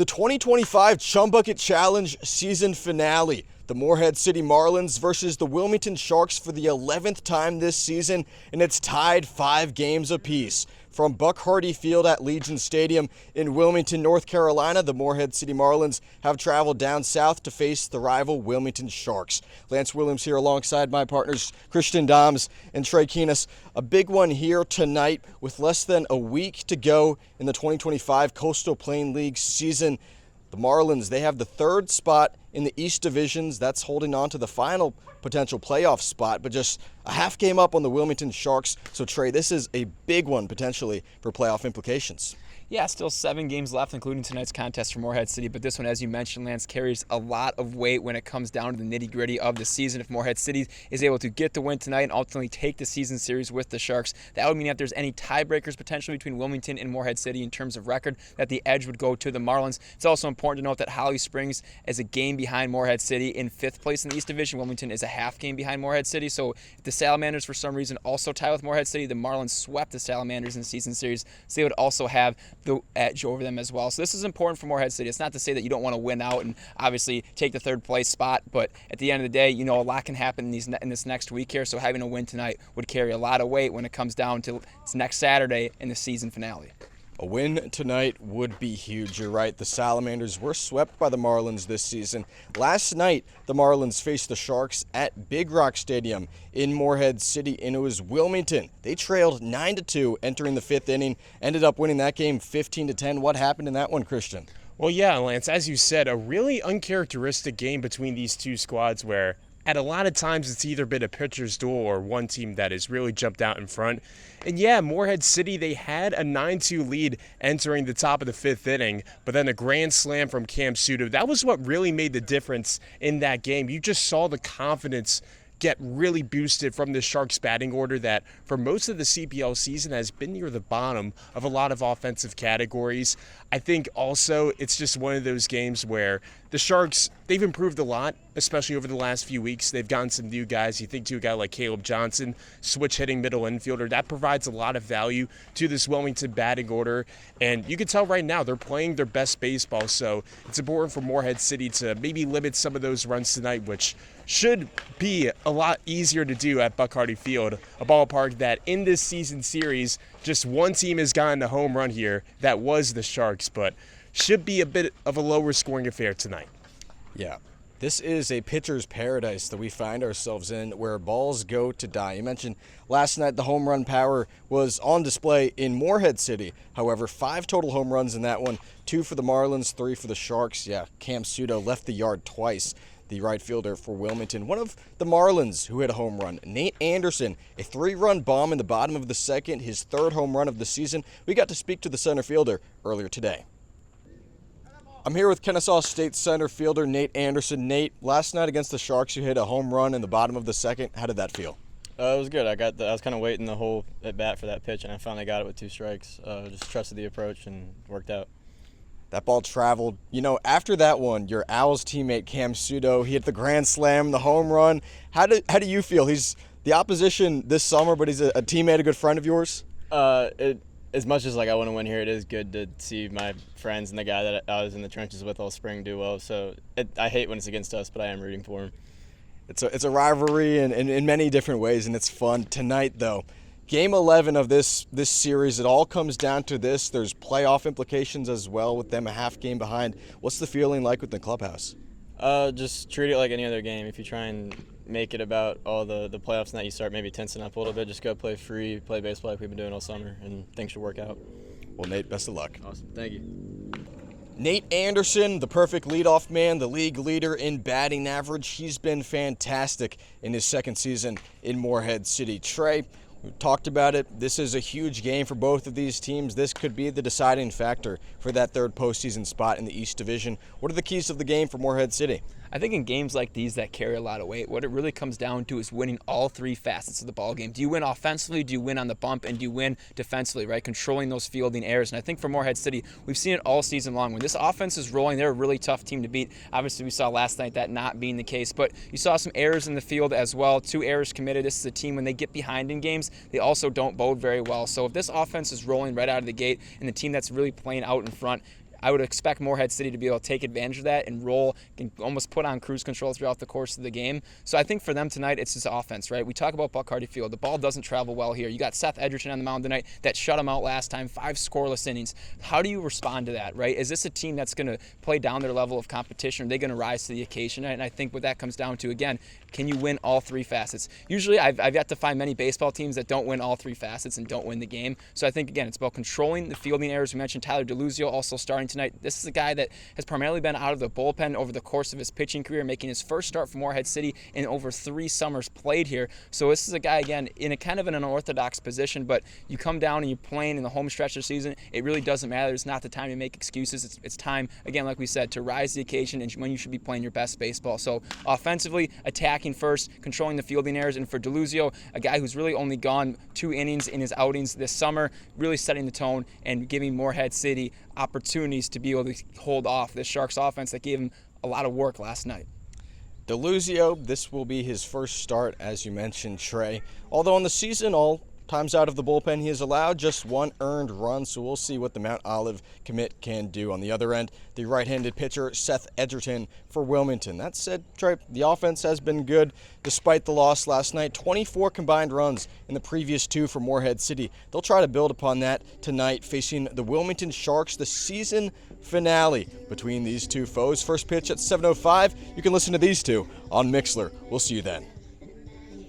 The 2025 Chum Bucket Challenge season finale. The Morehead City Marlins versus the Wilmington Sharks for the 11th time this season, and it's tied 5 games apiece. From Buck Hardy Field at Legion Stadium in Wilmington, North Carolina, the Morehead City Marlins have traveled down south to face the rival Wilmington Sharks. Lance Williams here alongside my partners Christian Doms and Trey Keenis. A big one here tonight with less than a week to go in the 2025 Coastal Plain League season. The Marlins, they have the 3rd spot in the East Divisions. That's holding on to the final potential playoff spot, but just a half game up on the Wilmington Sharks. So, Trey, this is a big one potentially for playoff implications. Yeah, still 7 games left, including tonight's contest for Morehead City. But this one, as you mentioned, Lance, carries a lot of weight when it comes down to the nitty-gritty of the season. If Morehead City is able to get the win tonight and ultimately take the season series with the Sharks, that would mean if there's any tiebreakers potentially between Wilmington and Morehead City in terms of record, that the edge would go to the Marlins. It's also important to note that Holly Springs is a game behind Morehead City in 5th place in the East Division. Wilmington is a half game behind Morehead City. So if the Salamanders, for some reason, also tie with Morehead City, the Marlins swept the Salamanders in the season series, so they would also have the edge over them as well. So this is important for Morehead City. It's not to say that you don't want to win out and obviously take the 3rd place spot, but at the end of the day, you know, a lot can happen in this next week here, so having a win tonight would carry a lot of weight when it comes down to next Saturday in the season finale. A win tonight would be huge. You're right. The Salamanders were swept by the Marlins this season. Last night, the Marlins faced the Sharks at Big Rock Stadium in Morehead City, and it was Wilmington. They trailed 9-2 entering the 5th inning, ended up winning that game 15-10. What happened in that one, Christian? Well, yeah, Lance, as you said, a really uncharacteristic game between these two squads where at a lot of times it's either been a pitcher's duel or one team that has really jumped out in front. And yeah, Morehead City, they had a 9-2 lead entering the top of the 5th inning, but then a grand slam from Cam Sudo. That was what really made the difference in that game. You just saw the confidence get really boosted from the Sharks batting order that for most of the CPL season has been near the bottom of a lot of offensive categories. I think also it's just one of those games where the Sharks, they've improved a lot, especially over the last few weeks. They've gotten some new guys. You think to a guy like Caleb Johnson, switch hitting middle infielder, that provides a lot of value to this Wilmington batting order. And you can tell right now they're playing their best baseball. So it's important for Morehead City to maybe limit some of those runs tonight, which should be a lot easier to do at Buck Hardy Field, a ballpark that in this season series, just one team has gotten a home run here. That was the Sharks, but should be a bit of a lower scoring affair tonight. Yeah. This is a pitcher's paradise that we find ourselves in where balls go to die. You mentioned last night the home run power was on display in Morehead City. However, 5 total home runs in that one, 2 for the Marlins, 3 for the Sharks. Yeah, Cam Sudo left the yard twice, the right fielder for Wilmington. One of the Marlins who hit a home run, Nate Anderson, a 3-run bomb in the bottom of the 2nd, his 3rd home run of the season. We got to speak to the center fielder earlier today. I'm here with Kennesaw State center fielder Nate Anderson. Nate, last night against the Sharks, you hit a home run in the bottom of the 2nd. How did that feel? It was good. I was kind of waiting the whole at bat for that pitch, and I finally got it with 2 strikes. Just trusted the approach and worked out. That ball traveled. You know, after that one, your Owls teammate Cam Sudo, he hit the grand slam, the home run. How do you feel? He's the opposition this summer, but he's a teammate, a good friend of yours? As much as I want to win here, it is good to see my friends and the guy that I was in the trenches with all spring do well. So I hate when it's against us, but I am rooting for him. It's a rivalry in many different ways, and it's fun. Tonight, though, Game 11 of this series, it all comes down to this. There's playoff implications as well with them a half game behind. What's the feeling like with the clubhouse? Just treat it like any other game. If you try and make it about all the playoffs and that, you start maybe tensing up a little bit. Just go play free, play baseball like we've been doing all summer, and things should work out. Well, Nate, best of luck. Awesome. Thank you. Nate Anderson, the perfect leadoff man, the league leader in batting average. He's been fantastic in his 2nd season in Morehead City. Trey, we talked about it. This is a huge game for both of these teams. This could be the deciding factor for that 3rd postseason spot in the East Division. What are the keys of the game for Morehead City? I think in games like these that carry a lot of weight, what it really comes down to is winning all 3 facets of the ball game. Do you win offensively? Do you win on the bump? And do you win defensively, right? Controlling those fielding errors. And I think for Morehead City, we've seen it all season long. When this offense is rolling, they're a really tough team to beat. Obviously, we saw last night that not being the case, but you saw some errors in the field as well. 2 errors committed. This is a team, when they get behind in games, they also don't bode very well. So if this offense is rolling right out of the gate and the team that's really playing out in front, I would expect Morehead City to be able to take advantage of that and roll and almost put on cruise control throughout the course of the game. So I think for them tonight, it's just offense, right? We talk about Buck Hardy Field. The ball doesn't travel well here. You got Seth Edgerton on the mound tonight that shut him out last time, 5 scoreless innings. How do you respond to that, right? Is this a team that's going to play down their level of competition? Are they going to rise to the occasion? And I think what that comes down to, again, can you win all 3 facets? Usually I've yet to find many baseball teams that don't win all 3 facets and don't win the game. So I think, again, it's about controlling the fielding errors. We mentioned Tyler DeLuzio also starting tonight. This is a guy that has primarily been out of the bullpen over the course of his pitching career, making his first start for Morehead City in over 3 summers played here. So this is a guy, again, in a kind of an unorthodox position, but you come down and you're playing in the home stretch of the season, it really doesn't matter. It's not the time to make excuses. It's time, again, like we said, to rise to the occasion and when you should be playing your best baseball. So offensively, attacking first, controlling the fielding errors, and for DeLuzio, a guy who's really only gone 2 innings in his outings this summer, really setting the tone and giving Morehead City opportunities to be able to hold off the Sharks offense that gave him a lot of work last night. DeLuzio, this will be his first start, as you mentioned, Trey. Although on the season, all times out of the bullpen, he has allowed just 1 earned run, so we'll see what the Mount Olive commit can do. On the other end, the right-handed pitcher, Seth Edgerton for Wilmington. That said, Trey, the offense has been good despite the loss last night. 24 combined runs in the previous 2 for Morehead City. They'll try to build upon that tonight, facing the Wilmington Sharks, the season finale between these 2 foes. First pitch at 7:05. You can listen to these 2 on Mixler. We'll see you then.